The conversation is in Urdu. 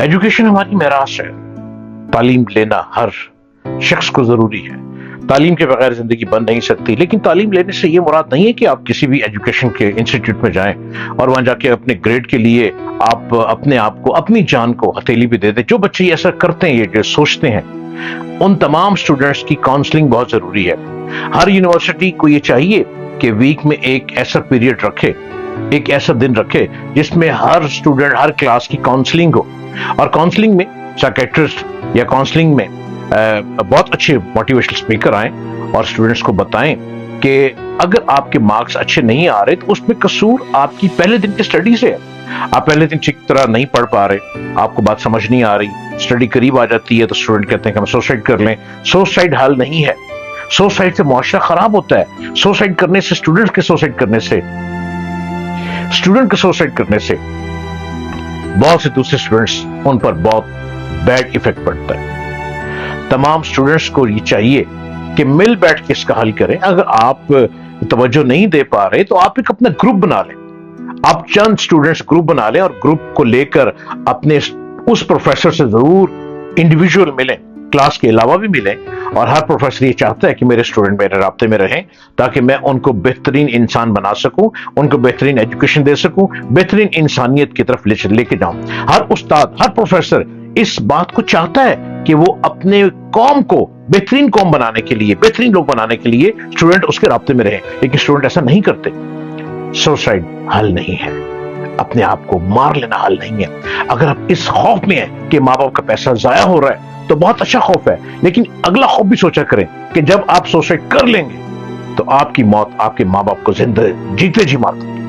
ایجوکیشن ہماری میراث ہے. تعلیم لینا ہر شخص کو ضروری ہے. تعلیم کے بغیر زندگی بن نہیں سکتی. لیکن تعلیم لینے سے یہ مراد نہیں ہے کہ آپ کسی بھی ایجوکیشن کے انسٹیٹیوٹ میں جائیں اور وہاں جا کے اپنے گریڈ کے لیے آپ اپنے آپ کو، اپنی جان کو ہتھیلی پہ دے دیں. جو بچے ایسا کرتے ہیں، یہ جو سوچتے ہیں، ان تمام اسٹوڈنٹس کی کاؤنسلنگ بہت ضروری ہے. ہر یونیورسٹی کو یہ چاہیے کہ ویک میں ایک ایسا پیریڈ رکھے، ایک ایسا دن رکھے جس میں ہر اسٹوڈنٹ، ہر کلاس کی کاؤنسلنگ ہو. اور کاؤنسلنگ میں سائیکیٹرسٹ یا کاؤنسلنگ میں بہت اچھے موٹیویشنل اسپیکر آئیں اور اسٹوڈنٹس کو بتائیں کہ اگر آپ کے مارکس اچھے نہیں آ رہے تو اس میں قصور آپ کی پہلے دن کی اسٹڈی سے ہے. آپ پہلے دن ٹھیک طرح نہیں پڑھ پا رہے، آپ کو بات سمجھ نہیں آ رہی، اسٹڈی قریب آ جاتی ہے تو اسٹوڈنٹ کہتے ہیں کہ ہم سوسائڈ کر لیں. سوسائڈ حل نہیں ہے. سوسائڈ سے معاشرہ خراب ہوتا ہے. سوسائڈ کرنے سے، اسٹوڈنٹ کے سوسائڈ کرنے سے، بہت سے دوسرے اسٹوڈنٹس، ان پر بہت بیڈ ایفیکٹ پڑتا ہے. تمام اسٹوڈنٹس کو یہ چاہیے کہ مل بیٹھ کے اس کا حل کریں. اگر آپ توجہ نہیں دے پا رہے تو آپ ایک اپنا گروپ بنا لیں. آپ چند اسٹوڈنٹس گروپ بنا لیں اور گروپ کو لے کر اپنے اس پروفیسر سے ضرور انڈیویجول ملیں، کلاس کے علاوہ بھی ملیں. اور ہر پروفیسر یہ چاہتا ہے کہ میرے اسٹوڈنٹ میرے رابطے میں رہیں تاکہ میں ان کو بہترین انسان بنا سکوں، ان کو بہترین ایجوکیشن دے سکوں، بہترین انسانیت کی طرف لے کے جاؤں. ہر استاد، ہر پروفیسر اس بات کو چاہتا ہے کہ وہ اپنے قوم کو بہترین قوم بنانے کے لیے، بہترین لوگ بنانے کے لیے اسٹوڈنٹ اس کے رابطے میں رہیں. لیکن اسٹوڈنٹ ایسا نہیں کرتے. سوسائڈ حل نہیں ہے. اپنے آپ کو مار لینا حل نہیں ہے. اگر آپ اس خوف میں ہیں کہ ماں باپ کا پیسہ ضائع ہو رہا ہے تو بہت اچھا خوف ہے. لیکن اگلا خوف بھی سوچا کریں کہ جب آپ سوسائڈ کر لیں گے تو آپ کی موت آپ کے ماں باپ کو زندہ جیتے جی مار دے گی.